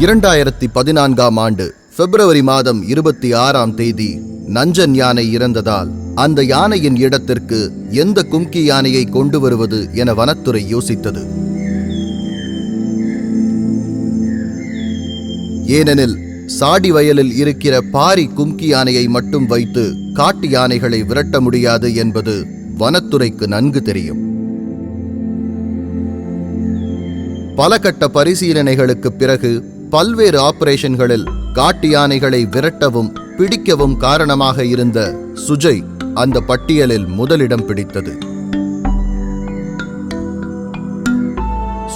2014ஆம் ஆண்டு பிப்ரவரி மாதம் 26ஆம் தேதி நஞ்சன் யானை இறந்ததால் அந்த யானையின் இடத்திற்கு எந்த கும்கி யானையை கொண்டு வருவது என வனத்துறை யோசித்தது. ஏனெனில் சாடி வயலில் இருக்கிற பாரி கும்கி யானையை மட்டும் வைத்து காட்டு யானைகளை விரட்ட முடியாது என்பது வனத்துறைக்கு நன்கு தெரியும். பல கட்ட பரிசீலனைகளுக்கு பிறகு பல்வேறு ஆபரேஷன்களில் காட்டு யானைகளை விரட்டவும் பிடிக்கவும் காரணமாக இருந்த சுஜய் அந்த பட்டியலில் முதலிடம் பிடித்தது.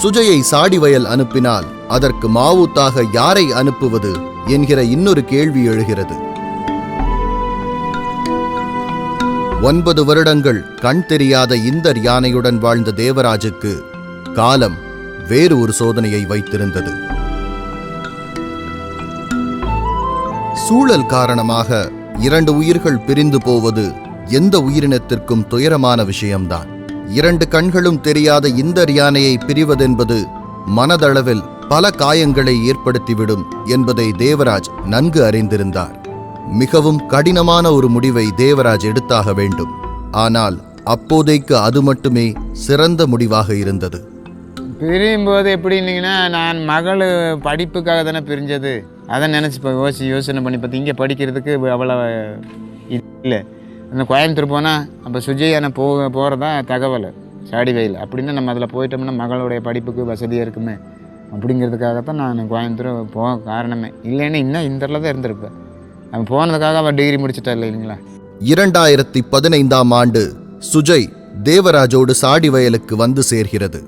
சுஜயை சாடிவயல் அனுப்பினால் அதற்கு மாவூத்தாக யாரை அனுப்புவது என்கிற இன்னொரு கேள்வி எழுகிறது. 9 வருடங்கள் கண் தெரியாத இந்தர் யானையுடன் வாழ்ந்த தேவராஜுக்கு காலம் வேறு ஒரு சோதனையை வைத்திருந்தது. சூழல் காரணமாக 2 உயிர்கள் பிரிந்து போவது எந்த உயிரினத்திற்கும் துயரமான விஷயம்தான். 2 கண்களும் தெரியாத இந்தர் யானையை பிரிவதென்பது மனதளவில் பல காயங்களை ஏற்படுத்திவிடும் என்பதை தேவராஜ் நன்கு அறிந்திருந்தார். மிகவும் கடினமான ஒரு முடிவை தேவராஜ் எடுத்தாக வேண்டும். ஆனால் அப்போதைக்கு அது மட்டுமே சிறந்த முடிவாக இருந்தது. பிரியும் போது எப்படின்னீங்கன்னா, நான் மகள் படிப்புக்காக தானே பிரிஞ்சது. அதை நினச்சி யோசனை பண்ணி பார்த்து இங்கே படிக்கிறதுக்கு அவ்வளோ இல்லை. அந்த கோயம்புத்தூர் போனால் அப்போ சுஜயான போகிறதா தகவல் சாடி வயல் அப்படின்னா நம்ம அதில் போயிட்டோம்னா மகளுடைய படிப்புக்கு வசதியாக இருக்குமே அப்படிங்கிறதுக்காகத்தான் நான் கோயம்புத்தூர் போக காரணமே. இல்லைன்னா இன்னும் இந்தரில் தான் இருந்திருப்பேன். அவன் போனதுக்காக அவன் டிகிரி முடிச்சிட்டா இல்லைங்களா. 2015ஆம் ஆண்டு சுஜய் தேவராஜோடு சாடி வயலுக்கு வந்து சேர்கிறது.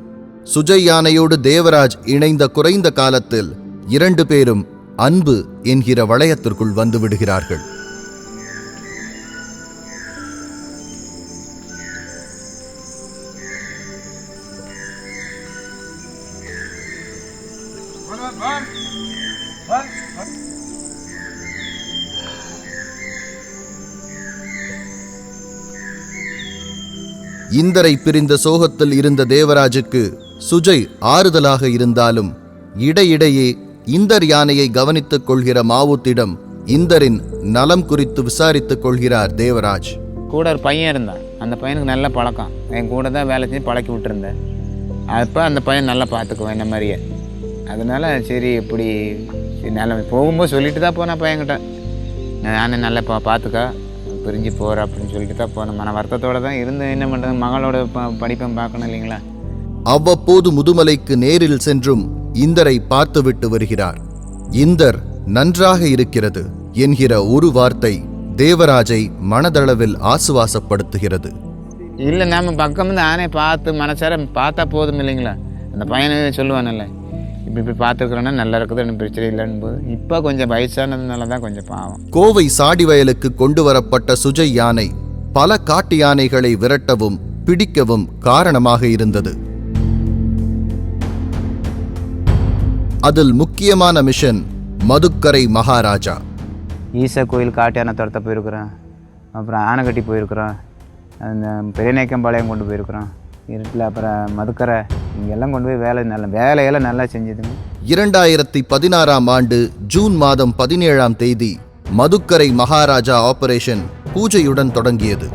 சுஜய் யானையோடு தேவராஜ் இணைந்த குறைந்த காலத்தில் 2 பேரும் அன்பு என்கிற வளையத்திற்குள் வந்து விடுகிறார்கள். இந்தரை பிரிந்த சோகத்தில் இருந்த தேவராஜுக்கு சுஜய் ஆறுதலாக இருந்தாலும் இடையிடையே இந்தர் யானையை கவனித்துக் கொள்கிற மாவூத்திடம் இந்தரின் நலம் குறித்து விசாரித்துக் கொள்கிறார் தேவராஜ். கூட ஒரு பையன் இருந்தான். அந்த பையனுக்கு நல்ல பழக்கம். என் கூட தான் வேலை செஞ்சு பழக்கி விட்டுருந்தேன். அப்போ அந்த பையன் நல்லா பார்த்துக்குவேன் என்ன மாதிரியே. அதனால சரி இப்படி நல்லா போகும்போது சொல்லிட்டு தான் போனேன் பையன்கிட்ட, நானே நல்லா பார்த்துக்கா பிரிஞ்சு போகிற அப்படின்னு சொல்லிட்டு தான் போனேன். மன வருத்தத்தோடு தான் இருந்து என்ன பண்ணுறது, மகளோட படிப்பை பார்க்கணும் இல்லைங்களா. அவ்வப்போது முதுமலைக்கு நேரில் சென்றும் இந்தரை பார்த்துவிட்டு வருகிறார். இந்தர் நன்றாக இருக்கிறது என்கிற ஒரு வார்த்தை தேவராஜை மனதளவில் ஆசுவாசப்படுத்துகிறது. இல்லை நம்ம பக்கம் வந்து ஆனே பார்த்து மனசார பார்த்தா போதும் இல்லைங்களா. அந்த பையனை சொல்லுவானல்ல, இப்படி பார்த்துருக்குறோன்னா நல்லா இருக்குது, எனக்கு பிரச்சனை இல்லைன்னு போது. இப்போ கொஞ்சம் வயசானதுனால தான் கொஞ்சம் பாவம். கோவை சாடி வயலுக்கு கொண்டு வரப்பட்ட சுஜய் யானை பல காட்டு யானைகளை விரட்டவும் பிடிக்கவும் காரணமாக இருந்தது. அதில் முக்கியமான மிஷன் மதுக்கரை மகாராஜா. ஈசா கோயில் காட்டு யானை துரத்த போயிருக்கிறோம், அப்புறம் ஆனைக்கட்டி போயிருக்கிறோம், அந்த பெரியநேக்கம்பாளையம் கொண்டு போயிருக்கிறோம், இருட்டில் அப்புறம் மதுக்கரை இங்கெல்லாம் கொண்டு போய் வேலையெல்லாம் நல்லா செஞ்சதுங்க. 2016ஆம் ஆண்டு ஜூன் மாதம் 17ஆம் தேதி மதுக்கரை மகாராஜா ஆபரேஷன் பூஜையுடன் தொடங்கியது.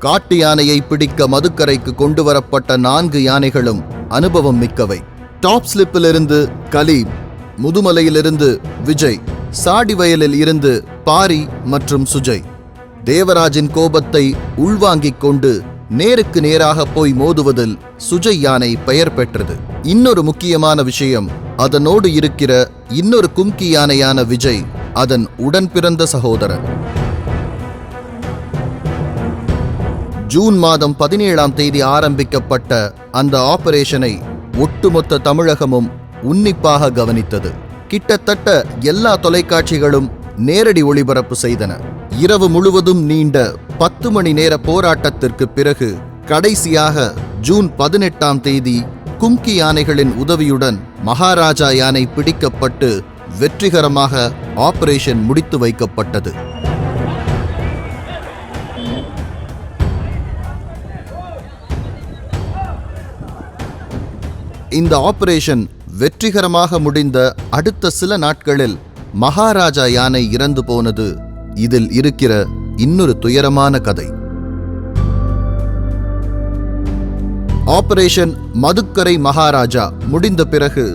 காட்டு யானையை பிடிக்க மதுக்கரைக்கு கொண்டு வரப்பட்ட 4 யானைகளும் அனுபவம் மிக்கவை. டாப் ஸ்லிப்பிலிருந்து கலீம், முதுமலையிலிருந்து விஜய், சாடி வயலில் இருந்து பாரி மற்றும் சுஜய். தேவராஜின் கோபத்தை உள்வாங்கிக் கொண்டு நேருக்கு நேராக போய் மோதுவதில் சுஜய் யானை பெயர் பெற்றது. இன்னொரு முக்கியமான விஷயம், அதனோடு இருக்கிற இன்னொரு கும்கி யானையான விஜய் அதன் உடன் பிறந்த சகோதரன். ஜூன் மாதம் 17ஆம் தேதி ஆரம்பிக்கப்பட்ட அந்த ஆபரேஷனை ஒட்டுமொத்த தமிழகமும் உன்னிப்பாக கவனித்தது. கிட்டத்தட்ட எல்லா தொலைக்காட்சிகளும் நேரடி ஒளிபரப்பு செய்தன. இரவு முழுவதும் நீண்ட 10 மணி நேர போராட்டத்திற்கு பிறகு கடைசியாக ஜூன் 18ஆம் தேதி கும்கி யானைகளின் உதவியுடன் மகாராஜா யானை பிடிக்கப்பட்டு வெற்றிகரமாக ஆபரேஷன் முடித்து வைக்கப்பட்டது. இந்த ஆபரேஷன் வெற்றிகரமாக முடிந்த அடுத்த சில நாட்களில் மகாராஜா யானை இறந்து போனது இதில் இருக்கிற இன்னொரு துயரமான கதை. ஆபரேஷன் மதுக்கரை மகாராஜா முடிந்த பிறகு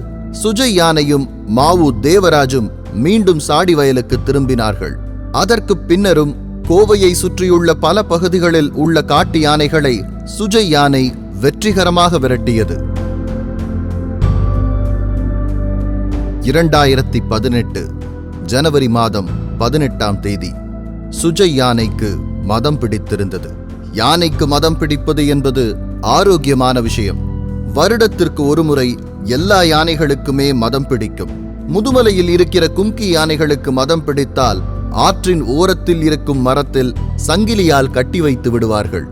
சுஜய் யானையும் மாவு தேவராஜும் மீண்டும் சாடி வயலுக்கு திரும்பினார்கள். அதற்கு பின்னரும் கோவையை சுற்றியுள்ள பல பகுதிகளில் உள்ள காட்டு யானைகளை சுஜய் யானை வெற்றிகரமாக விரட்டியது. 2018 ஜனவரி மாதம் 18ஆம் தேதி சுஜய் யானைக்கு மதம் பிடித்திருந்தது. யானைக்கு மதம் பிடிப்பது என்பது ஆரோக்கியமான விஷயம். வருடத்திற்கு ஒருமுறை எல்லா யானைகளுக்குமே மதம் பிடிக்கும். முதுமலையில் இருக்கிற கும்கி யானைகளுக்கு மதம் பிடித்தால் ஆற்றின் ஓரத்தில் இருக்கும் மரத்தில் சங்கிலியால் கட்டி வைத்து விடுவார்கள்.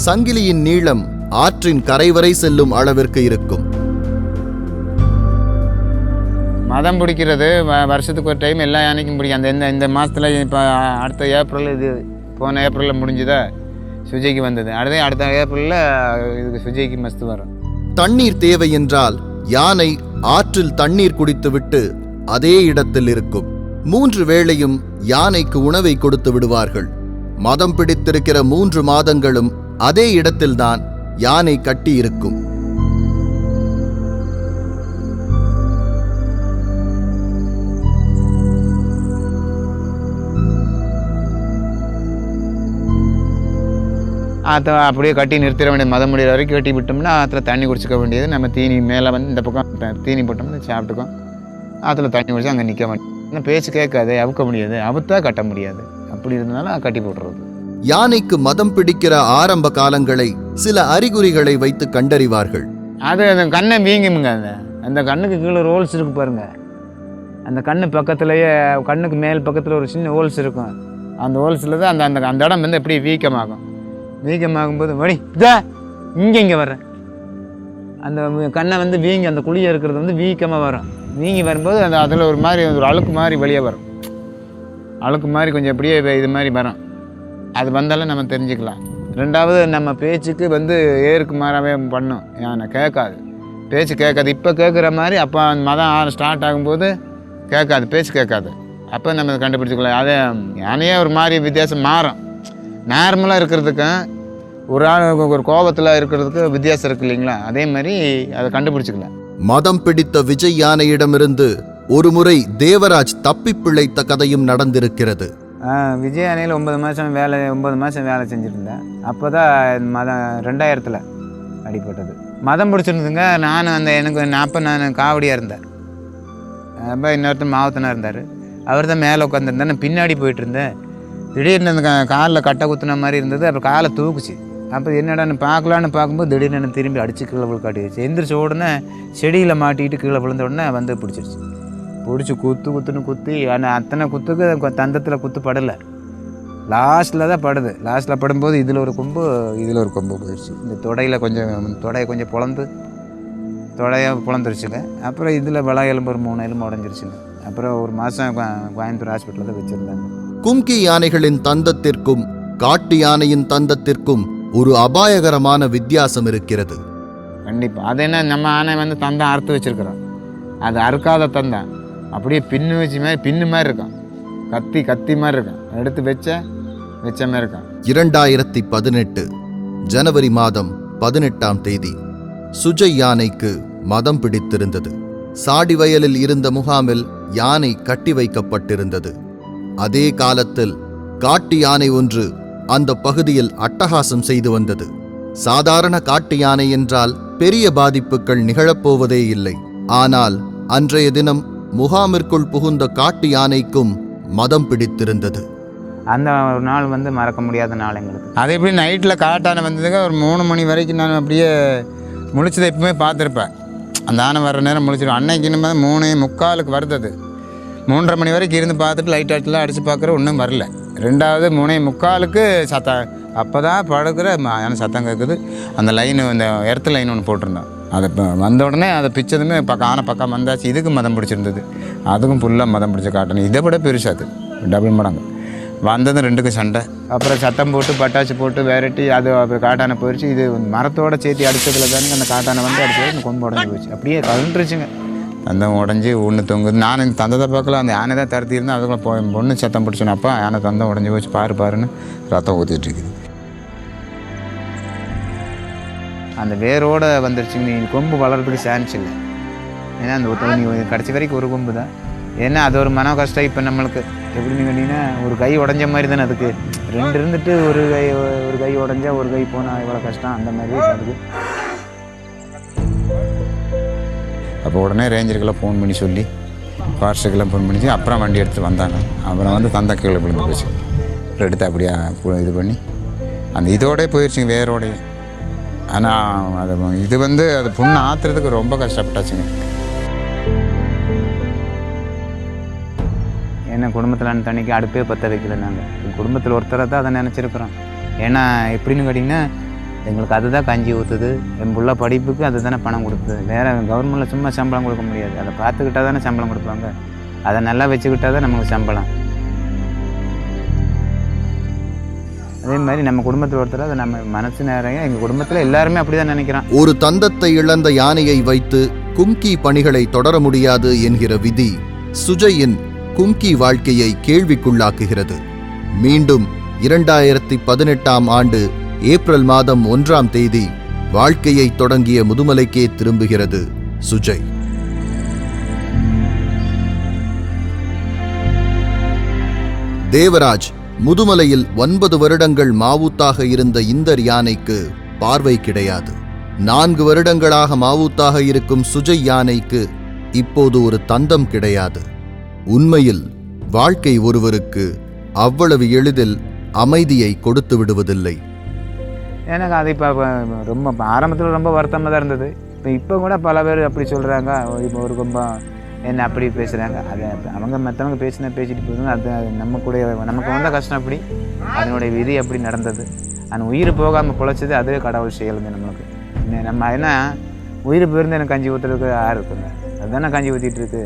சங்கிலியின் நீளம் ஆற்றின் கரை வரை செல்லும் அளவிற்கு இருக்கும். மதம் பிடிக்கிறது வருஷத்துக்கு ஒரு டைம் எல்லா யானைக்கும் பிடிக்கும். அந்த இந்த மாதத்தில் இப்போ அடுத்த ஏப்ரல், இது போன ஏப்ரலில் முடிஞ்சுதா சுஜய்க்கு வந்தது. அடுத்த ஏப்ரலில் இதுக்கு சுஜய்க்கு மஸ்து வரும். தண்ணீர் தேவை என்றால் யானை ஆற்றில் தண்ணீர் குடித்துவிட்டு அதே இடத்தில் இருக்கும். 3 வேளையும் யானைக்கு உணவை கொடுத்து விடுவார்கள். மதம் பிடித்திருக்கிற 3 மாதங்களும் அதே இடத்தில்தான் யானை கட்டி இருக்கும். ஆற்ற அப்படியே கட்டி நிறுத்திட வேண்டியது. மதம் முடிகிற வரைக்கும் கட்டி விட்டோம்னா ஆற்றுல தண்ணி குடிச்சிக்க வேண்டியது. நம்ம தீனி மேலே வந்து இந்த பக்கம் தீனி போட்டோம்னா சாப்பிட்டுக்கோம். ஆற்றுல தண்ணி குடிச்சு அங்கே நிற்க வேண்டியது. இன்னும் பேச்சு கேட்காது, அவுக்க முடியாது, அவுத்தா கட்ட முடியாது. அப்படி இருந்தனால கட்டி போட்டுறது. யானைக்கு மதம் பிடிக்கிற ஆரம்ப காலங்களை சில அறிகுறிகளை வைத்து கண்டறிவார்கள். அது அந்த கண்ணை வீங்குமுங்க. அந்த கண்ணுக்கு கீழே ஒரு ஹோல்ஸ் இருக்கு பாருங்க. அந்த கண்ணு பக்கத்துலேயே கண்ணுக்கு மேல் பக்கத்தில் ஒரு சின்ன ஹோல்ஸ் இருக்கும். அந்த ஹோல்ஸில் தான் அந்த அந்த இடம் வந்து எப்படி வீக்கமாகும். வீக்கமாகும்போது வடி இதா இங்கே வர்றேன். அந்த கண்ணை வந்து வீங்கி அந்த குழியை இருக்கிறது வந்து வீக்கமாக வரும். வீங்கி வரும்போது அந்த அதில் ஒரு மாதிரி ஒரு அழுக்கு மாதிரி வெளியே வரும். அழுக்கு மாதிரி கொஞ்சம் அப்படியே இது மாதிரி வரும். அது வந்தாலும் நம்ம தெரிஞ்சுக்கலாம். 2வது நம்ம பேச்சுக்கு வந்து ஏருக்கு மாறாவே பண்ணும். யானை கேட்காது, பேச்சு கேட்காது. இப்போ கேட்குற மாதிரி அப்போ மதம் ஸ்டார்ட் ஆகும்போது கேட்காது, பேச்சு கேட்காது. அப்போ நம்ம கண்டுபிடிச்சிக்கலாம். அதே யானையே ஒரு மாதிரி வித்தியாசம் மாறும். நார்மலாக இருக்கிறதுக்கும் ஒரு ஆள் ஒரு கோபத்தில் இருக்கிறதுக்கு வித்தியாசம் இருக்கு இல்லைங்களா? அதே மாதிரி அதை கண்டுபிடிச்சிக்கலாம். மதம் பிடித்த விஜய் யானையிடமிருந்து ஒரு முறை தேவராஜ் தப்பி பிழைத்த கதையும் நடந்திருக்கிறது. விஜய் யானையில் 9 மாதம் வேலை செஞ்சுட்டு இருந்தேன். அப்போ தான் மதம் 2000 அடிப்பட்டது. மதம் பிடிச்சிருந்துங்க. எனக்கு அப்போ நான் காவடியாக இருந்தேன். அப்போ இன்னொருத்தர் மாவத்தனாக இருந்தார். அவர் தான் மேலே உட்காந்துருந்தேன். நான் பின்னாடி போயிட்டு இருந்தேன். திடீர்னு அந்த காலில் கட்டை குத்துன மாதிரி இருந்தது. அப்புறம் காலை தூக்குச்சு. அப்போ என்னடான்னு பார்க்கலான்னு பார்க்கும்போது திடீர்னு என்ன திரும்பி அடித்து கீழே காட்டி வச்சு எந்திரிச்ச உடனே செடியில் மாட்டிக்கிட்டு கீழே விழுந்த உடனே வந்து பிடிச்சிருச்சு. பிடிச்சி குத்துன்னு குத்தி. ஆனால் அத்தனை குத்துக்கு தந்தத்தில் குத்து படலை. லாஸ்ட்டில் தான் படுது. லாஸ்ட்டில் படும்போது இதில் ஒரு கொம்பு போயிடுச்சு. இந்த தொடையை கொஞ்சம் தொடையை பிளந்துருச்சுங்க. அப்புறம் இதில் விளா எலும்பு ஒரு 3 எலும்பு உடஞ்சிருச்சுங்க. அப்புறம் ஒரு மாதம் கோயம்புத்தூர் ஹாஸ்பிட்டலில் தான் வச்சுருந்தாங்க. கும்கி யானைகளின் தந்தத்திற்கும் காட்டு யானையின் தந்தத்திற்கும் ஒரு அபாயகரமான வித்தியாசம் இருக்கிறது. கண்டிப்பாக. அது என்ன, நம்ம ஆனை வந்து தந்தம் அறுத்து வச்சிருக்கிறோம். அது அறுக்காத தந்தம் அப்படியே பின்னு மாதிரி இருக்கும். கத்தி மாதிரி இருக்கும். எடுத்து வச்ச மாதிரி இருக்கும். 2018 ஜனவரி மாதம் 18ஆம் தேதி சுஜய் யானைக்கு மதம் பிடித்திருந்தது. சாடி வயலில் இருந்த முகாமில் யானை கட்டி வைக்கப்பட்டிருந்தது. அதே காலத்தில் காட்டு யானை ஒன்று அந்த பகுதியில் அட்டகாசம் செய்து வந்தது. சாதாரண காட்டு யானை என்றால் பெரிய பாதிப்புகள் நிகழப்போவதே இல்லை. ஆனால் அன்றைய தினம் முகாமிற்குள் புகுந்த காட்டு யானைக்கும் மதம் பிடித்திருந்தது. அந்த ஒரு நாள் வந்து மறக்க முடியாத நாள் எங்களுக்கு. அது எப்படி நைட்டில் காட்டானை வந்ததுக்கு ஒரு 3 மணி வரைக்கும் நான் அப்படியே முழிச்சதை எப்பவுமே பார்த்துருப்பேன். அந்த ஆனை வர்ற நேரம் முழிச்சிடும். அன்னைக்கு நம்ம 3:45 வருது. அது 3:30 மணி வரைக்கும் இருந்து பார்த்துட்டு லைட் ஆட்டெலாம் அடித்து பார்க்குற ஒன்றும் வரல. 2வது 3:45 சத்தம். அப்போ தான் படுக்கிற யானை சத்தம் கேட்குது. அந்த லைனு, அந்த எர்த்து லைன் ஒன்று போட்டிருந்தோம். அதை வந்த உடனே அதை பிச்சதுமே ஆனை பக்கம் வந்தாச்சு. இதுக்கு மதம் பிடிச்சிருந்தது. அதுக்கும் ஃபுல்லாக மதம் பிடிச்ச காட்டணும். இதை விட பெருசு. அது டபுள் மடங்கு வந்ததும் 2க்கும் சண்டை. அப்புறம் சத்தம் போட்டு பட்டாச்சு போட்டு விரட்டி அது அப்புறம் காட்டானை போயிடுச்சு. இது மரத்தோடு சேர்த்து அடித்ததில் தானே அந்த காட்டானை வந்து அடிச்சது அந்த கொம்பு உடஞ்சி போச்சு. அப்படியே கலண்டுருச்சுங்க. தந்தம் உடஞ்சி ஒன்று தொங்குது. நான் இந்த தந்தத்தை பார்க்கல, அந்த யானை தான் தடுத்திருந்தேன். அதுக்குள்ள பொண்ணு சத்தம் பிடிச்சோன்னப்பா யானை தந்தம் உடஞ்சி போச்சு, பாருன்னு ரத்தம் ஊற்றிட்டு இருக்குது. அந்த வேரோடு வந்துருச்சுங்க. நீ கொம்பு வளர்கிறதுக்கு சான்ஸ் இல்லை. ஏன்னா அந்த நீ கடைசி வரைக்கும் ஒரு கொம்பு தான். ஏன்னா அது ஒரு மன கஷ்டம். இப்போ நம்மளுக்கு எப்படின்னு கேட்டிங்கன்னா ஒரு கை உடஞ்ச மாதிரி தானே. அதுக்கு 2 இருந்துட்டு ஒரு கை உடஞ்சா ஒரு கை போனால் எவ்வளோ கஷ்டம், அந்த மாதிரி அதுக்கு. அப்போ உடனே ரேஞ்சருக்கெல்லாம் ஃபோன் பண்ணி சொல்லி ஃபாரஸ்ட்டுக்கெல்லாம் ஃபோன் பண்ணிச்சு. அப்புறம் வண்டி எடுத்துகிட்டு வந்தாங்க. அப்புறம் வந்து தந்த கீழே விழுந்து போச்சு. எடுத்து அப்படியே இது பண்ணி அந்த இதோடய போயிடுச்சுங்க, வேரோடைய. ஆனால் அது இது வந்து அது புண்ணு ஆற்றுறதுக்கு ரொம்ப கஷ்டப்பட்டாச்சுங்க. ஏன்னா குடும்பத்தில் தண்ணிக்கு அடுப்பே பற்ற வைக்கல. நாங்கள் குடும்பத்தில் ஒருத்தரை தான் அதை நினச்சிருக்கிறோம். ஏன்னா எப்படின்னு கேட்டிங்கன்னா எங்களுக்கு அதுதான் கஞ்சி ஊற்றுது, என் புள்ள படிப்புக்கு அது தானே பணம் கொடுக்குது. வேறு கவர்மெண்ட்டில் சும்மா சம்பளம் கொடுக்க முடியாது. அதை பார்த்துக்கிட்டா தானே சம்பளம் கொடுப்பாங்க. அதை நல்லா வச்சுக்கிட்டா தான் நமக்கு சம்பளம். அதே மாதிரி நம்ம குடும்பத்தில் ஒருத்தர் அதை நம்ம மனசு நிறைய எங்கள் குடும்பத்தில் எல்லாருமே அப்படி தான் நினைக்கிறோம். ஒரு தந்தத்தை இழந்த யானையை வைத்து கும்கி பணிகளை தொடர முடியாது என்கிற விதி சுஜயின் கும்கி வாழ்க்கையை கேள்விக்குள்ளாக்குகிறது. மீண்டும் 2018ஆம் ஆண்டு ஏப்ரல் மாதம் 1ஆம் தேதி வாழ்க்கையை தொடங்கிய முதுமலைக்கே திரும்புகிறது சுஜய். தேவராஜ் முதுமலையில் 9 வருடங்கள் மாவூத்தாக இருந்த இந்த யானைக்கு பார்வை கிடையாது. 4 வருடங்களாக மாவூத்தாக இருக்கும் சுஜய் யானைக்கு இப்போது ஒரு தந்தம் கிடையாது. உண்மையில் வாழ்க்கை ஒருவருக்கு அவ்வளவு எளிதில் அமைதியை கொடுத்து விடுவதில்லை. எனக்கு அது இப்போ ரொம்ப ஆரம்பத்தில் ரொம்ப வருத்தமாக தான் இருந்தது. இப்போ கூட பல பேர் அப்படி சொல்கிறாங்க. இப்போ ஒரு கும்பம் என்ன அப்படி பேசுகிறாங்க. அது அவங்க மற்றவங்க பேசிட்டு போதுங்க. அது நமக்கு வந்த கஷ்டம் அப்படி, அதனுடைய விதி அப்படி நடந்தது. அந்த உயிர் போகாமல் பொழைச்சது அதுவே கடவுள் செயலுங்க நம்மளுக்கு. நம்ம என்ன உயிர் போயிருந்து எனக்கு கஞ்சி ஊற்றுறதுக்கு யார் இருக்குங்க? அதுதானே கஞ்சி ஊற்றிட்டு இருக்கு.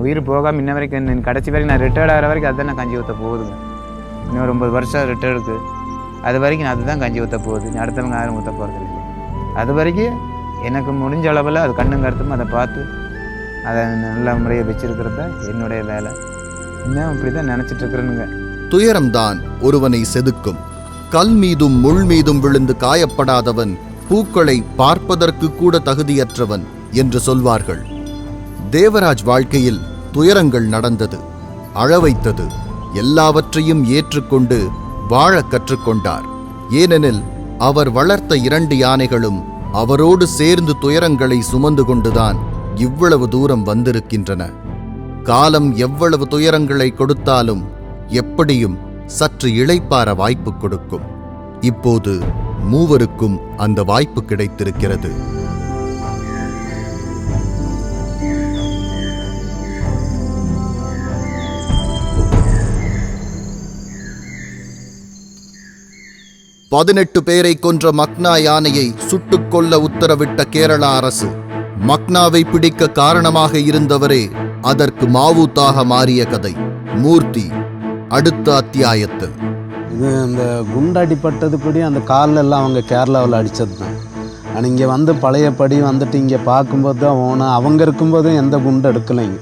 உயிர் போகாமல் இன்ன வரைக்கும் கடைசி வரைக்கும் நான் ரிட்டையர்ட் ஆகிற வரைக்கும் அதுதானே கஞ்சி ஊற்ற போகுதுங்க. இன்னும் 9 வருஷம் ரிட்டையர்டுக்கு அது வரைக்கும் அதுதான் கஞ்சி ஊற்ற போகுது. அடுத்தவங்க யாரும் ஊற்ற போகிறது இல்லை. அது வரைக்கும் எனக்கு முடிஞ்ச அளவில் அது கண்ணும் கருத்தும் அதை பார்த்து அதை நல்ல முறையை வச்சிருக்கிறது தான் என்னுடைய வேலை. இன்னும் இப்படி தான் நினச்சிட்டு இருக்கிறேனுங்க. துயரம்தான் ஒருவனை செதுக்கும். கல் மீதும் முள் மீதும் விழுந்து காயப்படாதவன் பூக்களை பார்ப்பதற்கு கூட தகுதியற்றவன் என்று சொல்வார்கள். தேவராஜ் வாழ்க்கையில் துயரங்கள் நடந்தது, அழவைத்தது. எல்லாவற்றையும் ஏற்றுக்கொண்டு வாழ கற்றுக்கொண்டார். ஏனெனில் அவர் வளர்த்த 2 யானைகளும் அவரோடு சேர்ந்து துயரங்களை சுமந்து கொண்டுதான் இவ்வளவு தூரம் வந்திருக்கின்றன. காலம் எவ்வளவு துயரங்களை கொடுத்தாலும் எப்படியும் சற்று இளைப்பாற வாய்ப்பு கொடுக்கும். இப்போது மூவருக்கும் அந்த வாய்ப்பு கிடைத்திருக்கிறது. பதினெட்டு பேரை கொன்ற மக்னா யானையை சுட்டுக் கொல்ல உத்தரவிட்ட கேரளா அரசு. மக்னாவை பிடிக்க காரணமாக இருந்தவரே அதற்கு மாவூத்தாக மாறிய கதை. மூர்த்தி அடுத்த அத்தியாயத்தில். இது அந்த குண்டடிப்பட்டது கூட அந்த காலில் எல்லாம் அவங்க கேரளாவில் அடித்தது தான். ஆனால் இங்கே வந்து பழையபடி வந்துட்டு இங்கே பார்க்கும்போது தான் அவங்க இருக்கும்போதும் எந்த குண்டு எடுக்கலைங்க.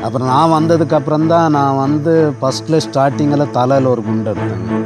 அப்புறம் நான் வந்ததுக்கப்புறம் தான் நான் வந்து ஃபஸ்ட்டில் ஸ்டார்டிங்கில் தலையில் ஒரு குண்டு எடுத்தேங்க.